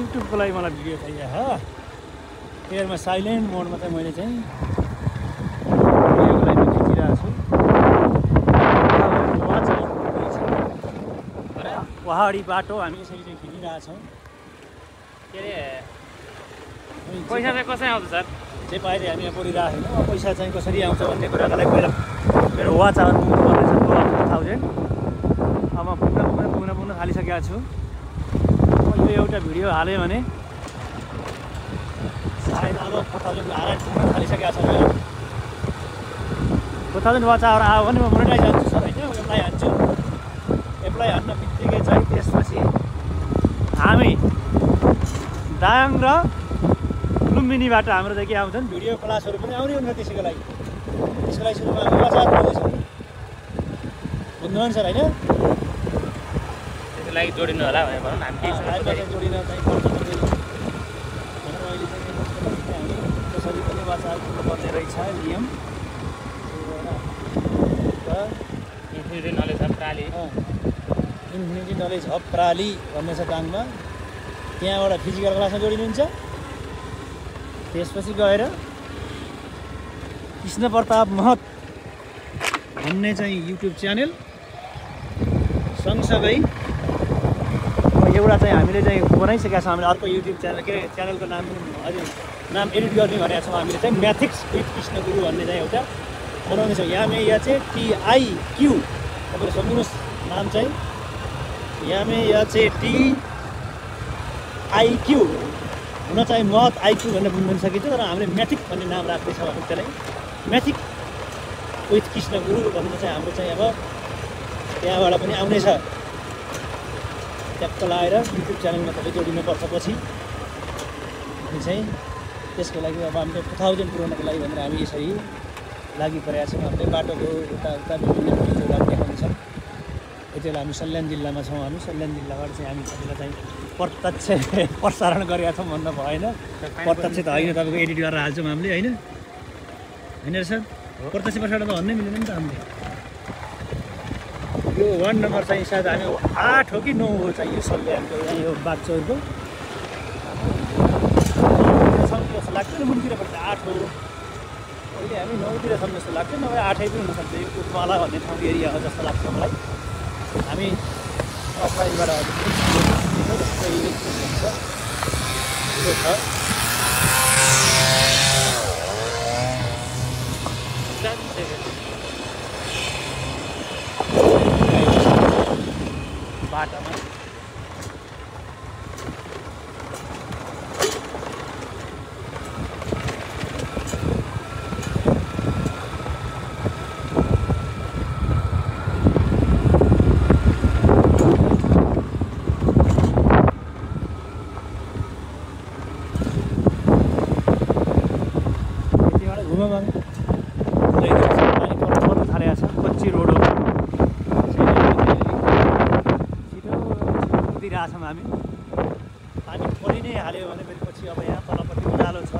युट्युबको लागि मलाई भिडियो चाहियो हो एयरमा साइलेन्ट मोडमा चाहिँ मैले चाहिँ भिडियोको लागि खिचिरहेको छु पहाडी बाटो हामी यसरी चाहिँ खिचिरहेछौँ के अरे पैसा चाहिँ कसरी आउँछ सर जे पाए हामी यहाँ परिरहेको छैनौँ पैसा चाहिँ कसरी आउँछ भन्ने कुराको लागि पहिला मेरो वाच आवर पुग्नुपर्नेछ 4000 अब म पुग्न थालिसकेको छु यो एउटा भिडियो हाल्यो भने सायद अब 4000 हालेर पुग्न थालिसकेको छ मेरो 4000 वाच आवर आयो भने म मोनेटाइज हान्छु सर होइन एप्लाई हान्छु एप्लाई हान्न बित्तिकै चाहिँ त्यसपछि हामी दायाङ र लुम्बिनीबाट हाम्रो चाहिँ के आउँछन् भिडियो क्लासहरू पनि आउने हुन्छ त्यसको लागि सुरुमा हामी वाच आवर गर्दैछौँ बुझ्नुहुन्छ सर होइन त्यसको लागि जोडिनु होला भनेर भनौँ हामी जोडिन चाहिँ पर्छ अहिले चाहिँ कसरी पनि वाच आवर गर्नुपर्ने रहेछ नियम इन्फिनिटी नलेज हब प्राली इन्फिनिटी नलेज हब प्राली भन्ने छ दाङमा त्यहाँबाट फिजिकल क्लासमा जोडिनुहुन्छ त्यसपछि गएर कृष्ण प्रताप महत भन्ने चाहिँ युट्युब च्यानल सँगसँगै एउटा चाहिँ हामीले चाहिँ बनाइसकेका छौँ हामीले अर्को युट्युब च्यानल के च्यानलको नाम अझै नाम एडिट गर्ने भनेको छौँ हामीले चाहिँ म्याथिक्स विथ कृष्ण गुरु भन्ने चाहिँ एउटा बनाउनेछौँ यामे या चाहिँ TIQ तपाईँले सम्झिनुहोस् नाम चाहिँ यामे या चाहिँ TIQ हुन चाहिँ महत IQ भनेर बुझ्न सकिन्छ तर हामीले म्याथिक भन्ने नाम राख्दैछौँ हामी त्यसलाई म्याथिक विथ कृष्ण गुरु भन्ने चाहिँ हाम्रो चाहिँ अब त्यहाँबाट पनि आउनेछ ट्याक्क लगाएर युट्युब च्यानलमा तपाईँ जोडिनुपर्छ पछि अनि चाहिँ त्यसको लागि अब हामीले 2000 पुऱ्याउनको लागि भनेर हामी यसरी लागि परेका छौँ हामीले बाटोको उता विभिन्न भिडियोहरू देखाउँछौँ यति बेला हामी सल्यान जिल्लामा छौँ हामी सल्यान जिल्लाबाट चाहिँ हामी तपाईँलाई चाहिँ प्रत्यक्ष प्रसारण गरेका छौँ भन्दा भएन प्रत्यक्ष त होइन तपाईँको एडिट गरेर हाल्छौँ हामीले होइन होइन सर प्रत्यक्ष प्रसारण त भन्नै मिलेन नि त हामीले यो 1 नम्बर चाहिँ सायद हामी 8 हो कि 9 हो चाहिँ यो सल्यानको यो बागचौरको जस्तो लाग्छ नि मुनितिर पर्छ 8 हो अहिले हामी 9तिर छौँ जस्तो लाग्छ नभए 8 पनि हुनसक्छ यो उठमाला भन्ने ठाउँ एरिया हो जस्तो लाग्छ मलाई हामी अफलाइनबाट बाटोमा छौँ हामी पानी परि नै हाल्यो भने फेरि पछि अब यहाँ तलपट्टि ओह्रालो छ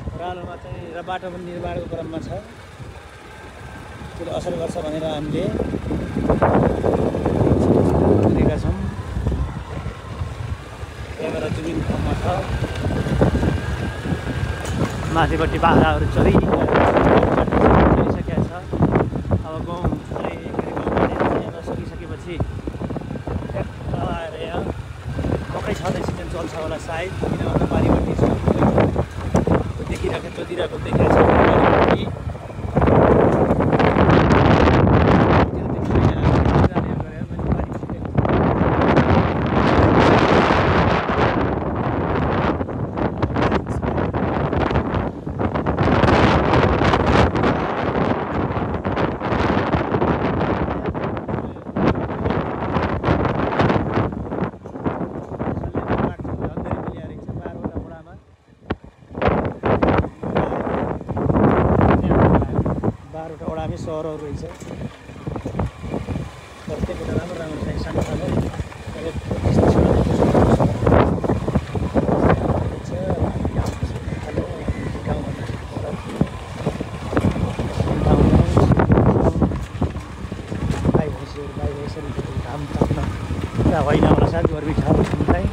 ओह्रालोमा चाहिँ र बाटो पनि निर्माणको क्रममा छ त्यसले असर गर्छ भनेर हामीले दिएका छौँ त्यहाँबाट जुबिन ठाउँमा छ माथिपट्टि बाख्राहरू चलिसकेका छ अब गाउँ चाहिँ गाउँमा सकिसकेपछि पक्कै छँदै सिजन चल्छ होला सायद किन भन्दा पारिपट्टि देखिरहेको जोतिरहेको देखिरहेको छ पारिपट्टि सहरहरू रहेछ प्रत्येकवटा राम्रो राम्रो छ सानो सानो घाम ताप्न होइन होला सायद गर्मी छ हामीलाई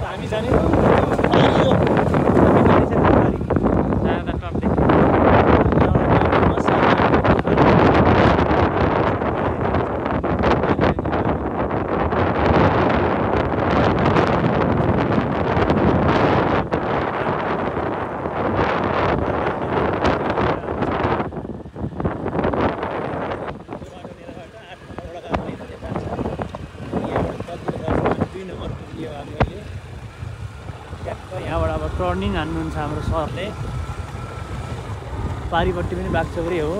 हामी जाने हो यहाँबाट अब टर्निङ हान्नुहुन्छ हाम्रो सरले पारिपट्टि पनि बागचौरै हो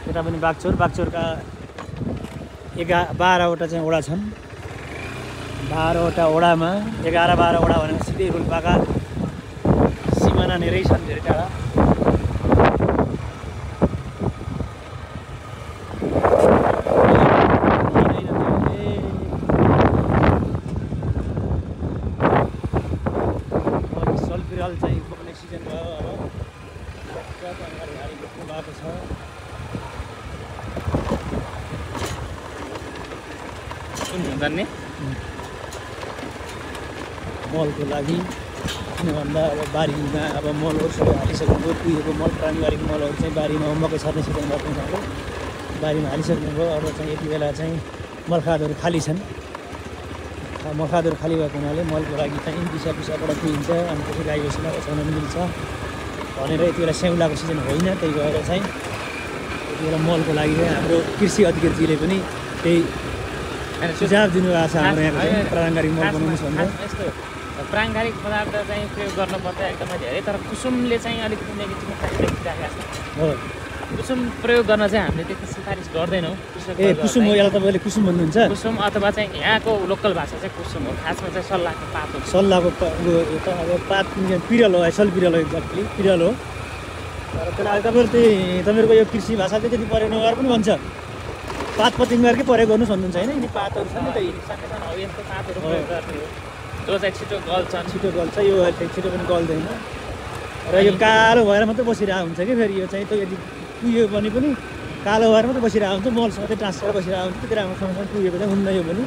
यता पनि बागचौरका 12वटा चाहिँ वडा छन् 12वटा वडामा 11-12 वडा भनेको सिधै रोल्पाका सिमाना नेरै छन् धेरै टाढा चाहिँ बग्ने सिजन भयो अब गाडी बोक्नु भएको छ जान्ने मलको लागि किन भन्दा अब बारीमा अब मलहरू सबै हालिसक्नुभयो कुहिएको मल प्राङ्गारिक मलहरू चाहिँ बारीमा मकै छर्ने सिजन भएको हुनाले बारीमा हालिसक्नुभयो अब चाहिँ यति बेला चाहिँ मलखादहरू खाली छन् मलखादहरू खाली भएको हुनाले मलको लागि चाहिँ दिसा-पिसाबाट कुहिन्छ अनि त्यसै गाई बस्तुलाई ओछ्याउन मिल्छ भनेर यति बेला स्याउलाको सिजन होइन त्यही भएर चाहिँ यति बेला मलको लागि चाहिँ हाम्रो कृषि अधिकारीजीले पनि त्यही सुझाव दिनुभएको छ हाम्रो यहाँ चाहिँ प्राङ्गारिक मल बनाउनुहोस् भनेर यस्तो प्राङ्गारिक पदार्थ चाहिँ प्रयोग गर्नुपर्दा एकदमै धेरै तर कुसुमले चाहिँ अलिकति नेगेटिभ राखेको छ हो कुसुम प्रयोग गर्न चाहिँ हामीले त्यति सिफारिस गर्दैनौँ ए कुसुम हो यसलाई तपाईँले कुसुम भन्नुहुन्छ कुसुम अथवा चाहिँ यहाँको लोकल भाषा चाहिँ कुसुम हो खासमा चाहिँ सल्लाहको पात हो सल्लाहको अब पात पिरल हो सल पिरल हो एक्ज्याक्टली पिरल हो तर त्यसलाई तपाईँहरूको यो कृषि भाषा चाहिँ त्यति प्रयोग नगरेर पनि भन्छ पात पतिङ्गरकै प्रयोग गर्नुहोस् भन्नुहुन्छ होइन यिनी पातहरू छ नि त हो यस्तो पातहरू प्रयोग गर्ने हो जो चाहिँ छिटो गल्छन् छिटो गल्छ यो छिटो पनि गल्दैन र यो कालो भएर मात्रै बसिरहेको हुन्छ कि फेरि यो चाहिँ त यदि कुहियो भने पनि कालो भएर मात्रै बसिरहेको हुन्छ मल मात्रै ट्रान्सफर बसिरहेको हुन्छ त्यति राम्रोसँग कुहिएको चाहिँ हुन्न यो पनि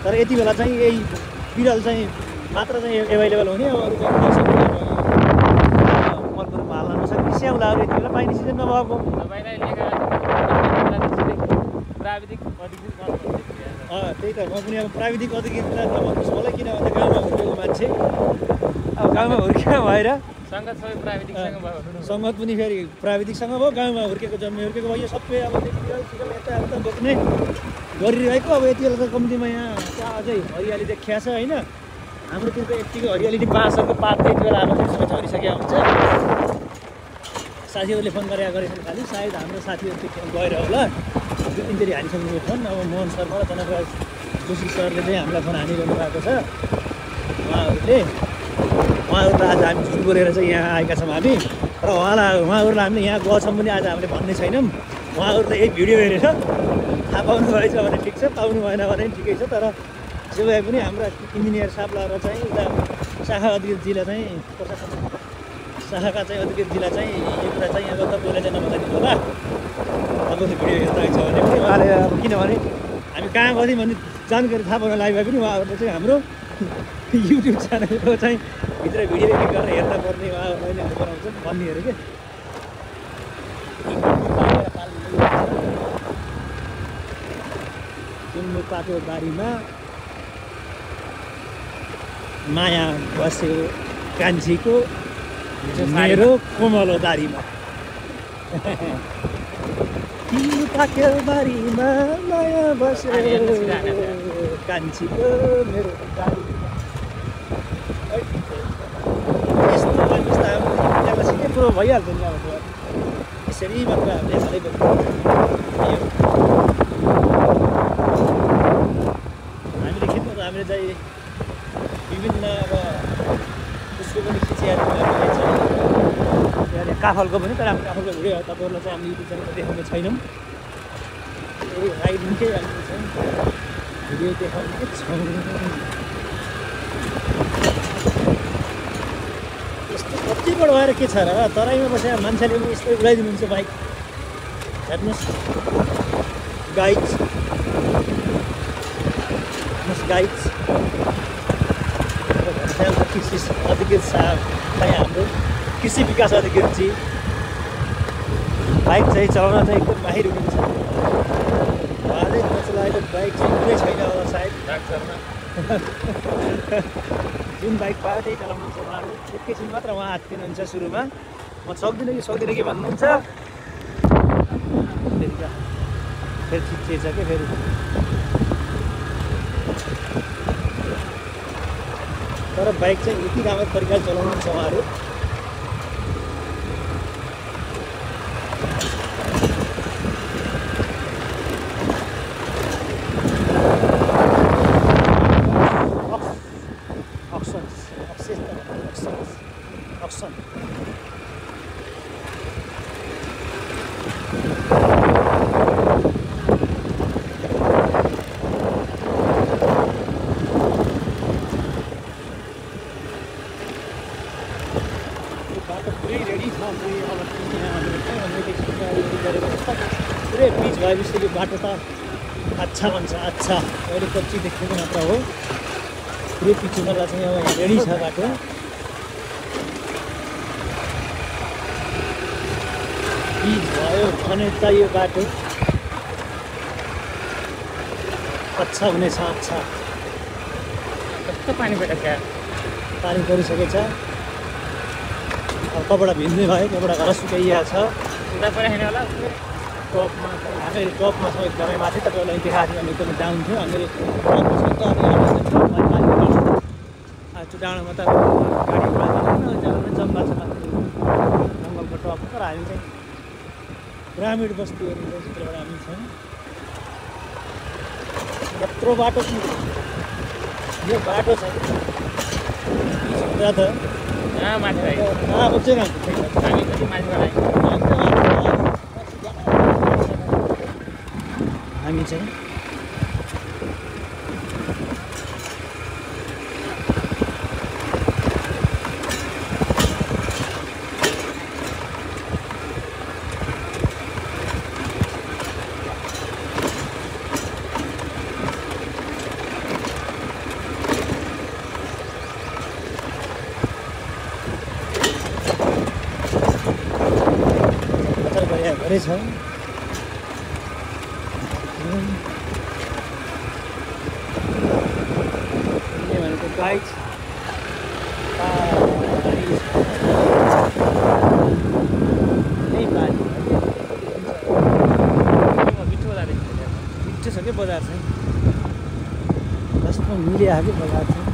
तर यति बेला चाहिँ यही पिरल चाहिँ मात्र चाहिँ एभाइलेबल हुने अब अरू चाहिँ मलहरू हाल्न नसक्ने स्याउलाहरू यति बेला पाइने सिजन नभएको प्राविधिक त्यही त म पनि अब प्राविधिक अधिकारीलाई नभन्नुहोस् मलाई किन भन्दा गाउँमा हुर्केको मान्छे अब गाउँमा हुर्केको भएर सङ्गत सबै प्राविधिकसँग भयो सङ्गत पनि फेरि प्राविधिकसँग भयो गाउँमा हुर्केको जन्मे हुर्केको भयो यो सबै अब यता बोक्ने गरिरहेको अब यति बेला त कम्तीमा यहाँ त्यहाँ अझै हरियाली देखिया छ होइन हाम्रोतिरको यतिको हरियाली बाँसहरूको पात यति बेला अब सबै झरिसकेको हुन्छ साथीहरूले फोन गरेछन् खालि सायद हाम्रो साथीहरू गएर होला 2-3 हानिसक्नु फोन अब मोहन सरबाट जनकराज जोशी सरले चाहिँ हामीलाई फोन हानिरहनु भएको छ उहाँहरू त आज हामी झुट बोलेर चाहिँ यहाँ आएका छौँ हामी र उहाँहरूलाई हामीले यहाँ गएछौँ पनि आज हामीले भन्ने छैनौँ उहाँहरूले यही भिडियो हेरेर थाहा पाउनु भएछ भने ठिक छ पाउनु भएन भने ठिकै छ तर जे भए पनि हाम्रा इन्जिनियर साहबलाई र चाहिँ उता शाखा अधिकारीजीलाई चाहिँ प्रशासन शाखाका चाहिँ अधिकारीजीलाई चाहिँ यो कुरा चाहिँ अब तपाईँले चाहिँ नबताइदिनु होला तपाईँले भिडियो हेर्दा छ भने पनि उहाँले अब किनभने हामी कहाँ गर्थ्यौँ भन्ने जानकारी थाहा पाउन लागि भए पनि उहाँहरूले चाहिँ हाम्रो युट्युब च्यानलको चाहिँ भित्र भिडियो एडिट गरेर हेर्दा पर्ने उहाँहरूले बनाउँछ भन्ने अरे के जुम्बुपाको बारीमा माया बस्यो कान्छीको मेरो कोमलो दारीमा जुम्बुपाको बारीमा माया बस्यो कान्छीको मेरो दारीमा यस्तो भइहाल्छ नि अब यसरी मात्र हामीले हालै हामीले खिच्नु त हामीले चाहिँ विभिन्न अब उसको पनि खिचिहाल्नु काफलको पनि तर हामी काफलको भिडियो तपाईँहरूलाई चाहिँ हामी युट्युब च्यानलमा देखाउने छैनौँ राइडिङकै हामी चाहिँ भिडियो देखाउने छौँ यस्तो कतिबाट भएर के छ र तराईमा बसेर मान्छेले पनि यस्तो उडाइदिनुहुन्छ बाइक हेर्नुहोस् गाइड्स कृषि अधिकृत साहब चाहिँ हाम्रो कृषि विकास अधिकृतजी बाइक चाहिँ चलाउन चाहिँ एकदम माहिर हुनुहुन्छ उहाँले नचलाएको बाइक चाहिँ कुनै छैन होला सायद जुन बाइक पायो त्यही चलाउनुहुन्छ उहाँले एकैछिन मात्र उहाँ हात्तिनुहुन्छ सुरुमा म सक्दिनँ कि भन्नुहुन्छ फेरि ठिक छ कि फेरि तर बाइक चाहिँ यति राम्रो तरिकाले चलाउनुहुन्छ उहाँहरू अक्सन पुरै पिच भएपछि यो बाटो त अच्छा भन्छ अच्छा अहिले कच्ची देखेको मात्र हो पुरै पिच हुँदा चाहिँ अब यहाँ रेडी छ बाटो पिच भयो भने त यो बाटो अच्छा हुनेछ अच्छा कस्तो पानी परेको पानी परिसकेछ अब कपडा भिज्ने भयो कपडा घर सुकाइएको छ उता परेन होला टपमा हामीले टपमा छ एकदमै माथि तपाईँलाई देखाएको थियो हामी एकदमै डाउन थियो हामीले त्यो डाँडामा त गाडी जङ्गल छ माथि जङ्गलको टप तर हामी चाहिँ ग्रामीण बस्तीहरूभित्रबाट हामी छौँ यत्रो बाटो यो बाटो छ त माथि हामी चाहिँ घरै छ भनेको गाइड मिठो छ कि बजार चाहिँ जस्तो मिलिहाल्यो कि बजार चाहिँ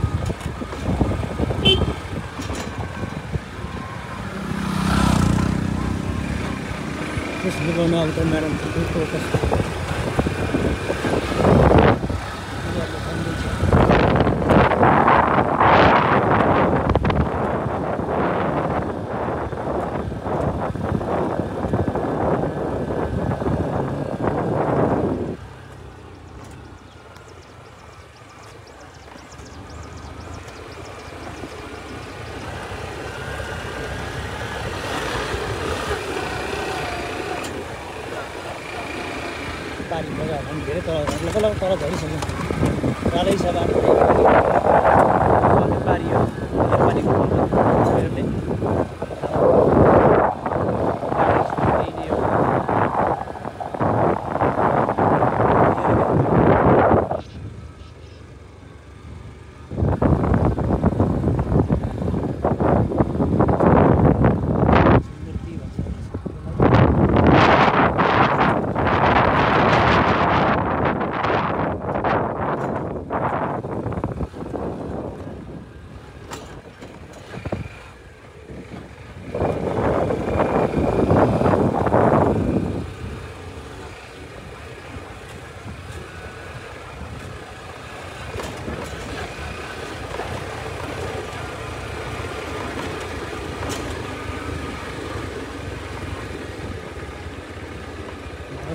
त्यसले गर्नु अब त म्याडम पानी बजार पनि धेरै तल झरिसक्यो टाढै छ बाटो पारियो पानीको हेर्ने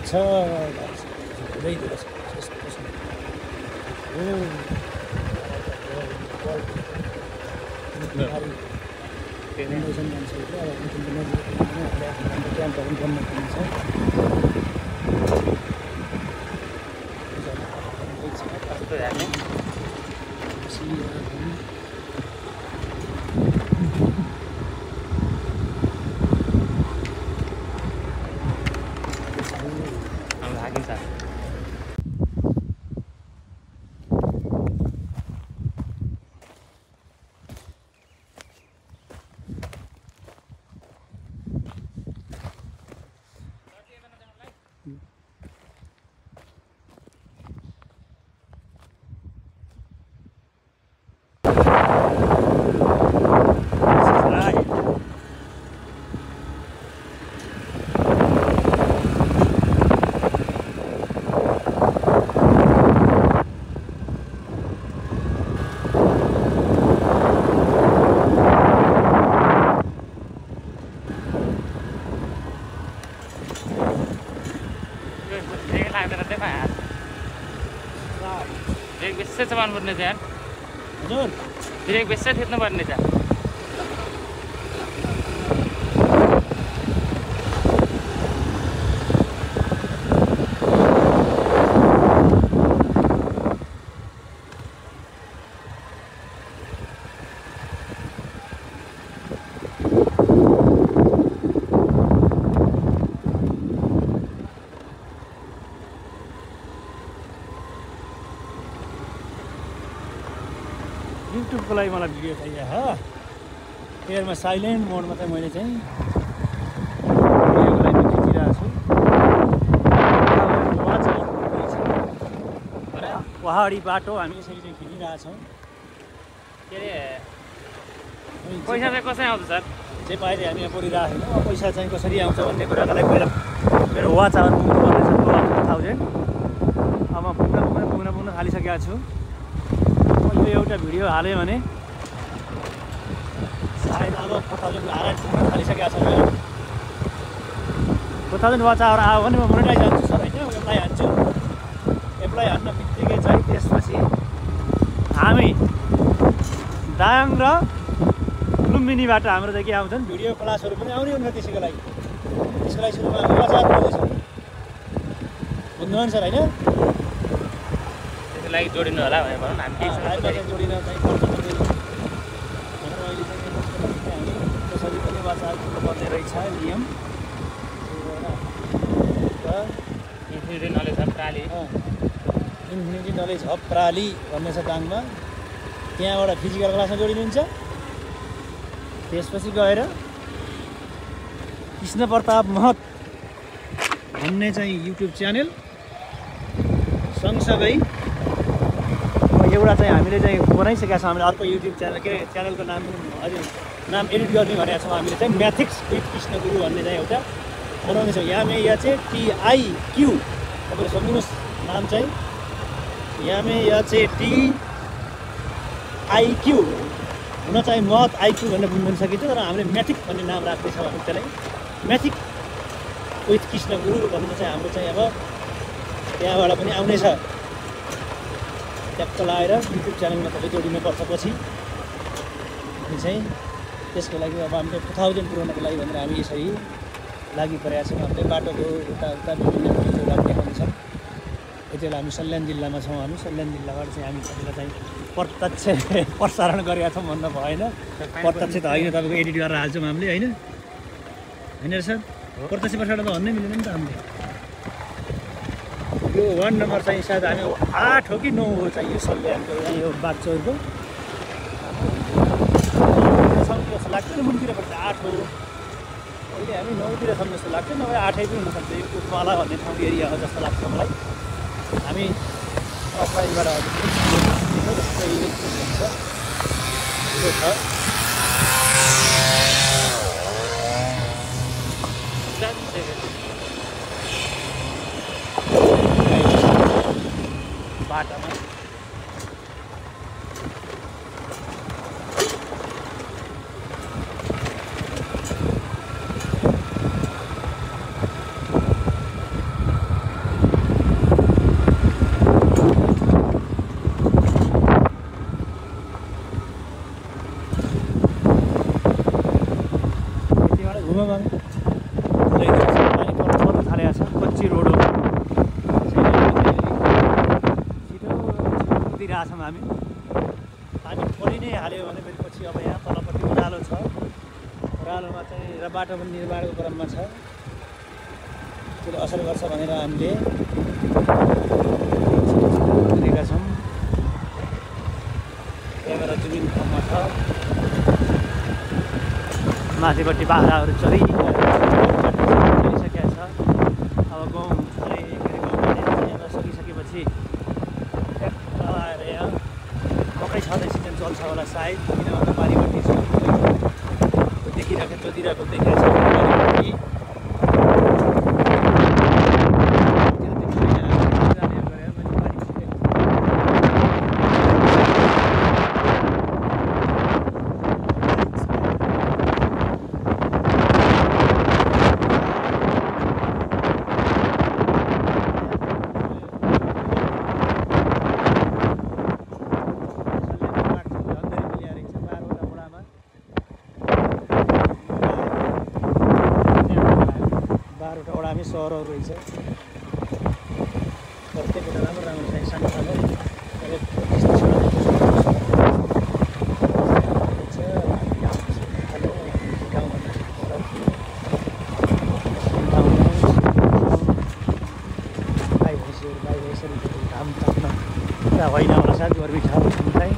छ धेरै धेरै क्याम्पहरू बन्न पर्ने छ बेसै चलाउनुपर्ने छ यार हजुर ब्रेक बेसै थिच्नुपर्ने छ युट्युबको लागि मलाई भिडियो चाहियो हो एयरमा साइलेन्ट मोडमा चाहिँ मैले चाहिँ भिडियोको लागि खिचिरहेको छु पहाडी बाटो हामी यसरी चाहिँ खिचिरहेछौँ के अरे पैसा चाहिँ कसरी आउँछ सर जे पाए हामी यहाँ परिरहेको छैनौँ पैसा चाहिँ कसरी आउँछ भन्ने कुराको लागि पहिला मेरो वाच आवर पुग्नुपर्नेछ 2000 अब पुग्न थालिसकेको छु यो एउटा भिडियो हाल्यो भने सायद अब 4000 पुग्न थालिसकेको छ मेरो 4000 वाच आवर आयो भने म मोनेटाइज हान्छु सर होइन एप्लाई हान्छु एप्लाई हान्न बित्तिकै चाहिँ त्यसपछि हामी दायाङ र लुम्बिनीबाट हाम्रो चाहिँ के आउँछन् भिडियो क्लासहरू पनि आउने हुन्छ त्यसको लागि सुरुमा हामी वाच आवर गर्दैछौँ बुझ्नुभयो सर होइन लागि जोडिनु होला भनेर भनौँ हामी जोडिन चाहिँ कसरी पनि वाचा पर्ने रहेछ नियम इन्फिनिटी नलेज हब प्राली इन्फिनिटी नलेज हब प्राली भन्ने छ दाङमा त्यहाँबाट फिजिकल क्लासमा जोडिनुहुन्छ त्यसपछि गएर कृष्ण प्रताप महत भन्ने चाहिँ युट्युब च्यानल सँगसँगै एउटा चाहिँ हामीले चाहिँ बनाइसकेका छौँ हामीले अर्को युट्युब च्यानल के च्यानलको नाम अझै नाम एडिट गर्ने भनेको छौँ हामीले चाहिँ म्याथिक्स विथ कृष्ण गुरु भन्ने चाहिँ एउटा बनाउनेछौँ यामे या चाहिँ TIQ तपाईँले सम्झिनुहोस् नाम चाहिँ यामे या चाहिँ TIQ हुन चाहिँ महत IQ भनेर बुझ्न सकिन्छ तर हामीले म्याथिक भन्ने नाम राख्दैछौँ हामी त्यसलाई म्याथिक विथ कृष्ण गुरु भन्ने चाहिँ हाम्रो चाहिँ अब त्यहाँबाट पनि आउनेछ ट्याक्क लगाएर युट्युब च्यानलमा तपाईँ जोडिनुपर्छ पछि अनि चाहिँ त्यसको लागि अब हामीले 4000 पुऱ्याउनको लागि भनेर हामी यसरी लागि परेका छौँ हामीले बाटोको उता विभिन्न भिडियोहरू देखाउँछौँ यति बेला हामी सल्यान जिल्लामा छौँ हामी सल्यान जिल्लाबाट चाहिँ हामी तपाईँलाई चाहिँ प्रत्यक्ष प्रसारण गरेका छौँ भन्दा भएन प्रत्यक्ष त होइन तपाईँको एडिट गरेर हाल्छौँ हामीले होइन होइन सर प्रत्यक्ष प्रसारण त भन्नै मिलेन नि त हामीले यो 1 नम्बर चाहिँ सायद हामी 8 हो कि 9 हो चाहिँ यो सल्यानको यो बागचौरको जस्तो लाग्छ नि मुनतिर पर्छ 8 हो अहिले हामी 9तिर छौँ जस्तो लाग्छ नभए 8 पनि हुनसक्छ यो कुटमाला भन्ने ठाउँ एरिया हो जस्तो लाग्छ मलाई हामी अफलाइनबाट बाटामा घुमौँ हामी पानी पर्नु थालेको छ कच्ची रोड हो छिटो कुदिरहेछौँ हामी पानी परि नै हाल्यो भने फेरि पछि अब यहाँ तलपट्टि ओह्रालो छ ओह्रालोमा चाहिँ र बाटो पनि निर्माणको क्रममा छ त्यसले असर गर्छ भनेर हामीले कुदेका छौँ क्यामेरा जुमिन ठाउँमा छ माथिपट्टि बाख्राहरू चलिसकेका छ अब गाउँ गाउँमा सकिसकेपछि आएर यहाँ मकै छँदै सिजन चल्छ होला सायद किन भन्दा पारिपट्टि देखिरहेको जोतिरहेको देखिरहेको छ पारिपट्टि सहरहरू रहेछ प्रत्येक एउटा राम्रो राम्रो छ सानो सानो गाई भैँसीहरू घाम ताप्न होइन होला सायद गर्मी छ हामीलाई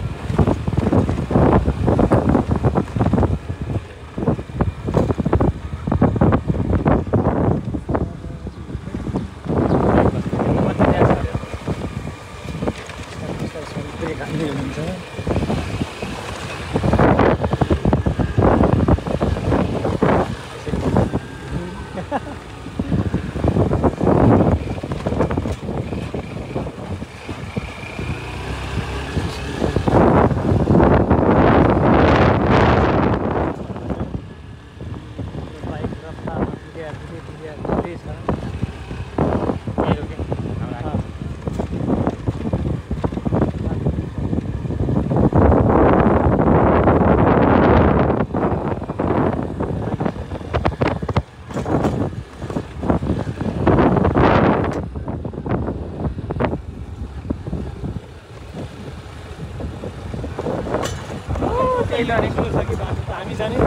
हामी जाने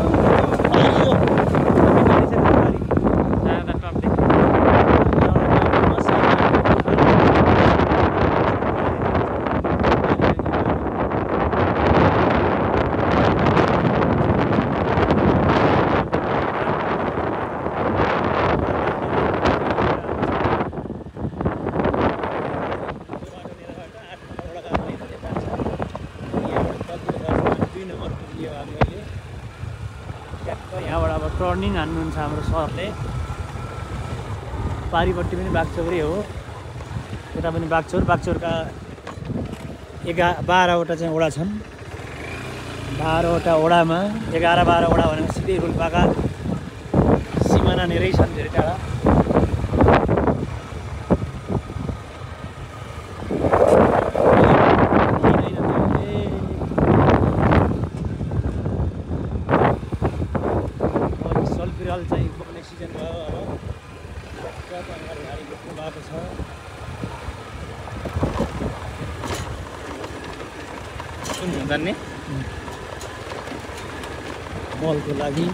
यहाँबाट अब टर्निङ हान्नुहुन्छ हाम्रो सरले पारिपट्टि पनि बागचौरै हो यता पनि बागचौरका 12वटा चाहिँ वडा छन् 12वटा वडामा 11-12 वडा भनेको सिधै रोल्पाका सिमाना नेरै छन् धेरै टाढा चाहिँ बोक्ने सिजन भयो अब गाडी बोक्नु भएको छ जान्ने मलको लागि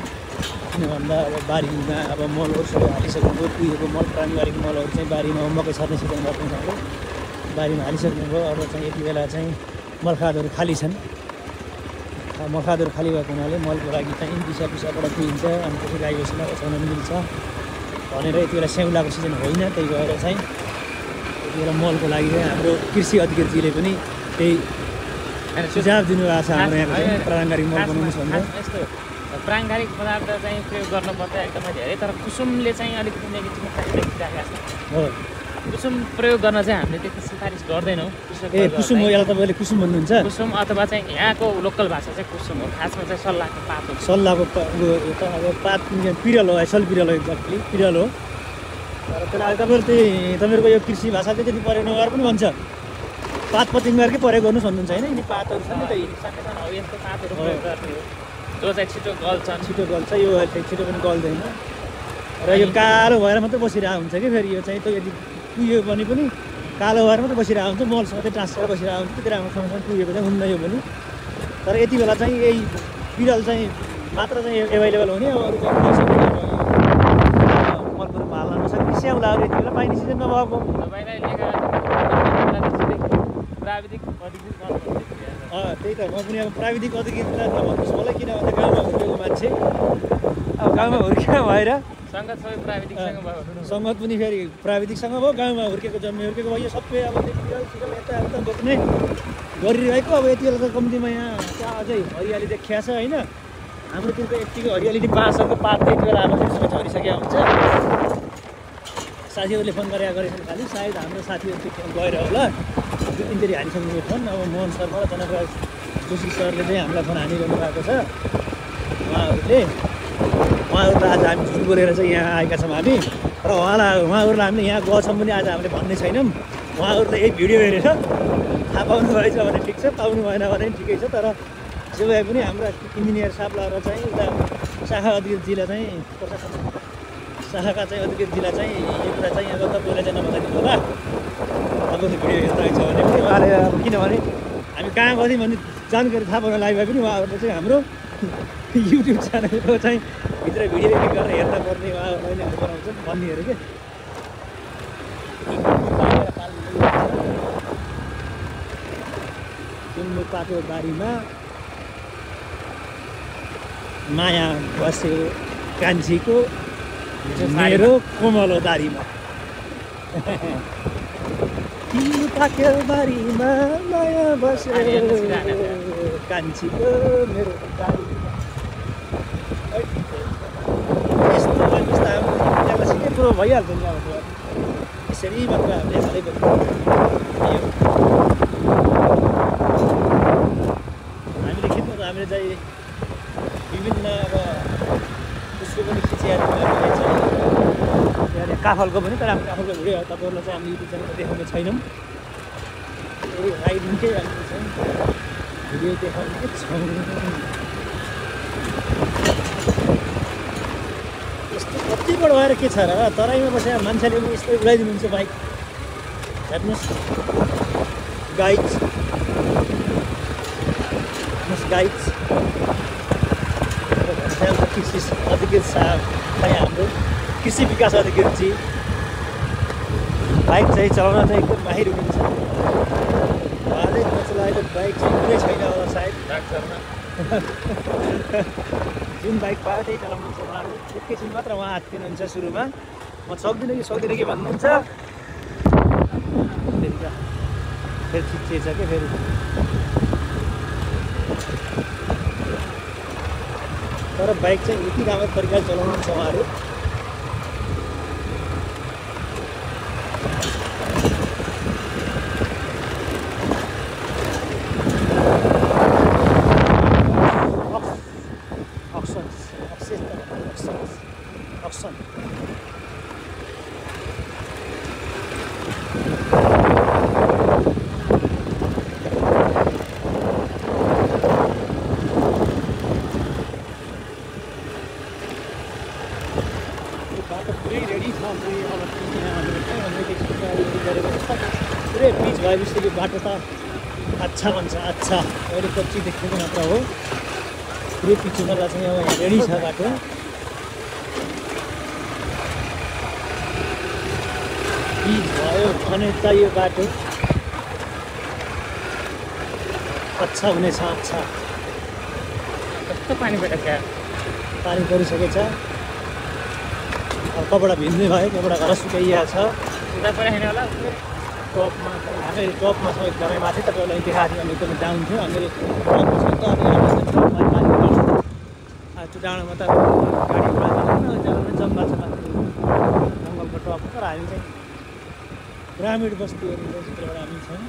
किन भन्दा अब बारीमा अब मलहरू सबै हालिसक्नुभयो कुहिएको मल प्राङ्गारिक मलहरू चाहिँ बारीमा मकै छर्ने सिजन भएको हुनाले बारीमा हालिसक्नुभयो अब चाहिँ यति बेला चाहिँ मलखादहरू खाली छन् मलखादहरू खाली भएको हुनाले मलको लागि चाहिँ पिसाबाट कुहिन्छ अनि त्यसै गाई बसीलाई ओछ्याउन मिल्छ भनेर यति बेला स्याउलाको सिजन होइन त्यही भएर चाहिँ यति बेला मलको लागि चाहिँ हाम्रो कृषि अधिकारीले पनि त्यही सुझाव दिनुभएको छ हाम्रो यहाँ चाहिँ प्राङ्गारिक मल बनाउनुहोस् भनेर यस्तो प्राङ्गारिक पदार्थ चाहिँ प्रयोग गर्नुपर्दा एकदमै धेरै तर कुसुमले चाहिँ अलिकति नेगेटिभ देखिराखेको छ हो कुसुम प्रयोग गर्न चाहिँ हामीले त्यति सिफारिस गर्दैनौँ ए कुसुम हो यसलाई तपाईँले कुसुम भन्नुहुन्छ कुसुम अथवा चाहिँ यहाँको लोकल भाषा चाहिँ कुसुम हो खासमा चाहिँ सल्लाहको पात हो सल्लाहको अब पात पिरल हो सल पिरल हो एक्ज्याक्टली पिरल हो तर त्यसलाई तपाईँहरूको यो कृषि भाषा चाहिँ त्यति प्रयोग नगरेर पनि भन्छ पात पतिङ्गरकै प्रयोग गर्नुहोस् भन्नुहुन्छ होइन यिनी पातहरू छन् नि त यस्तो पातहरू प्रयोग गर्ने हो जो चाहिँ छिटो गल्छन्। छिटो गल्छ, यो अहिले छिटो पनि गल्दैन र यो कालो भएर मात्रै बसिरहेको हुन्छ कि फेरि यो चाहिँ त्यो यदि कुहियो भने पनि कालो भएर मात्रै बसिरहेको हुन्छ, मल सधैँ टाँसेर बसिरहेको हुन्छ, त्यति राम्रोसँगसँग कुहिएको चाहिँ हुन्न यो पनि। तर यति बेला चाहिँ यही पिडल चाहिँ मात्र चाहिँ एभाइलेबल हुने, अब अरू चाहिँ मलहरू हाल्न नसक्ने स्याउलाहरू यति बेला पाइने सिजन नभएको। तपाईँलाई प्राविधिक त्यही त म पनि अब प्राविधिक अधिकृतलाई नभन्नुहोस् मलाई, किन भन्दा गाउँमा हुर्केको मान्छे, अब गाउँमा हुर्केको भएर सङ्गत सबै प्राविधिकसँग भयो। सङ्गत पनि फेरि प्राविधिकसँग भयो, गाउँमा हुर्केको जन्मे हुर्केको भयो, सबै अब पिडल यता बोक्ने गरिरहेको। अब यति बेला त कम्तीमा यहाँ त्यहाँ अझै हरियाली देखिया छ होइन, हाम्रोतिरको यतिको हरियाली बाँसहरूको पात यति बेला अब सबै झरिसकेको हुन्छ। साथीहरूले फोन गरेछन् खालि, सायद हाम्रो साथीहरू त्यो गएर होला, 2-3 हानिसक्नु फोन। अब मोहन सरबाट जनकराज जोशी सरले चाहिँ हामीलाई फोन हानिरहनु भएको छ। उहाँहरू त आज हामी झुट बोलेर चाहिँ यहाँ आएका छौँ हामी, र उहाँहरूलाई हामीले यहाँ गएछौँ पनि आज हामीले भन्ने छैनौँ। उहाँहरूले यही भिडियो हेरेर थाहा पाउनु भएछ भने ठिक छ, पाउनु भएन भने ठिकै छ। तर जे भए पनि हाम्रा इन्जिनियर साहबलाई र चाहिँ उता शाखा अधिकृतजीलाई चाहिँ प्रशासन शाखाका चाहिँ अधिकृतजीलाई चाहिँ यो कुरा चाहिँ अब तपाईँले चाहिँ नभनिदिनु होला। तपाईँले भिडियो हेरिरहेको छ भने पनि उहाँले अब किनभने हामी कहाँ गयौँ भन्ने जानकारी थाहा पाउन लागि भए पनि उहाँहरूले चाहिँ हाम्रो युट्युब च्यानलको चाहिँ भित्र भिडियो एडिट गरेर हेर्न पर्ने उहाँहरूलाई नै बनाउँछ भन्ने हेऱ्यो क्या। सुन्नु पाको बारीमा माया बस्यो कान्छीको मेरो कोमलो दारीमा। तिम्रो पाको बारीमा माया बस्यो कान्छीको मेरो दारीमा। यस्तो अवस्था त्यहाँबाट सिधै कुरो भइहाल्छ नि। अब यसरी मात्र हामीले हालेको हामीले खिच्नु त हामीले चाहिँ विभिन्न अब उसको पनि खिचिहाल्यो हामीले चाहिँ काफलको पनि। तर हामी काफलको भिडियो तपाईँहरूलाई चाहिँ हामी युट्युब च्यानलमा देखाउने छैनौँ, राइडिङकै हामीले चाहिँ भिडियो देखाउने छौँ। यस्तो कतिबाट भएर के छ र, तराईमा बसेर मान्छेले पनि यस्तै उडाइदिनुहुन्छ बाइक। हेर्नुहोस् गाइड्स, गाइड्स कृषि अधिकृत साहब चाहिँ हाम्रो कृषि विकास अधिकृतजी बाइक चाहिँ चलाउन चाहिँ एकदम माहिर हुनुहुन्छ। उहाँले नचलाएको बाइक चाहिँ कुनै छैन होला सायद। जुन बाइक पायो त्यही चलाउनुहुन्छ उहाँले। एकैछिन मात्र उहाँ हात्तिनुहुन्छ सुरुमा, म सक्दिनँ कि भन्नुहुन्छ, फेरि ठिक छ क्या फेरि। तर बाइक चाहिँ यति राम्रो तरिकाले चलाउनुहुन्छ उहाँहरू। पुरै पिच भएपछि यो बाटो त अच्छा भन्छ। अच्छा अहिले कच्ची देखेको मात्र हो, पुरै पिच हुँदा चाहिँ अब यहाँ रेडी छ बाटो। पिच भयो भने त यो बाटो अच्छा हुनेछ। अच्छा कस्तो पानी परेको पानी परिसकेछ। अब कपडा भिज्ने भयो, कपडा घर सुकाइएको छ। उता परेन होला टपमा हामी टपमा छ एकदमै माथि। तपाईँलाई देखाएको थियो, हामी एकदमै डाउन थियो। हामीले त्यो डाँडामा त गाडी जङ्गल छ माथि, जङ्गलको टप। तर हामी चाहिँ ग्रामीण बस्तीहरूको भित्रबाट हामी छौँ।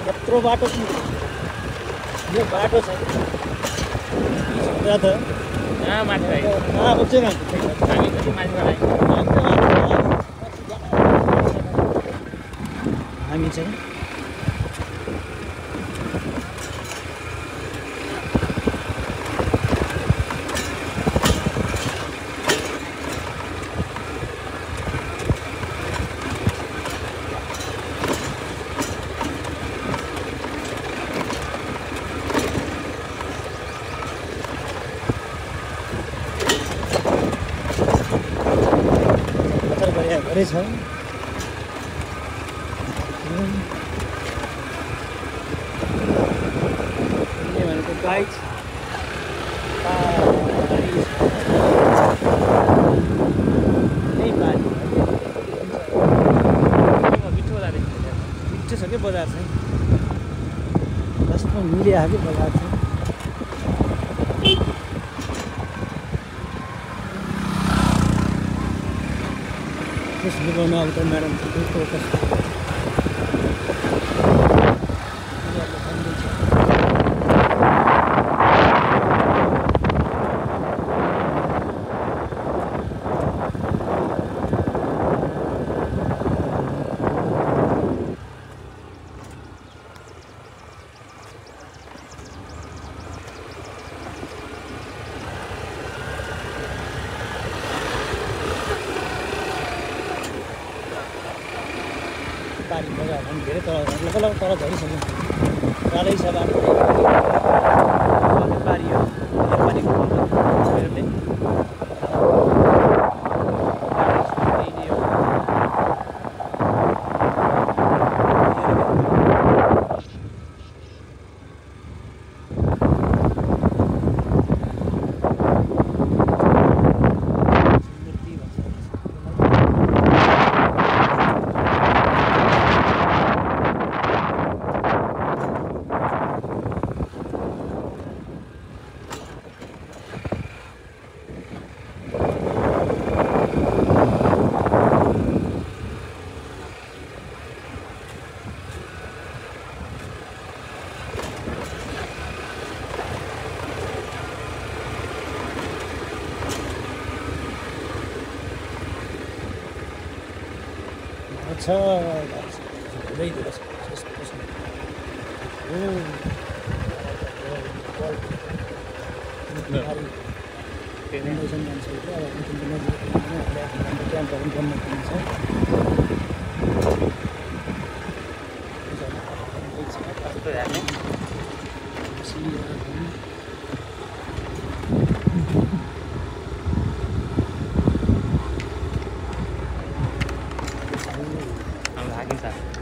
यत्रो बाटो यो बाटो छ त माथि हामी चाहिँ धेरै छ भनेको गाई मिठो छ क्या बजार चाहिँ जस्तो मिलिआएको क्या बजार चाहिँ त्यसले गर्नु अब त म्याडम पारी बजार पनि धेरै तल लगभग तल झरिसक्यो जाँदै छ बाटो पारी हो पानीको अच्छा धेरै धेरै छ क्याम्पहरू गर्नु पर्ने लाग्यो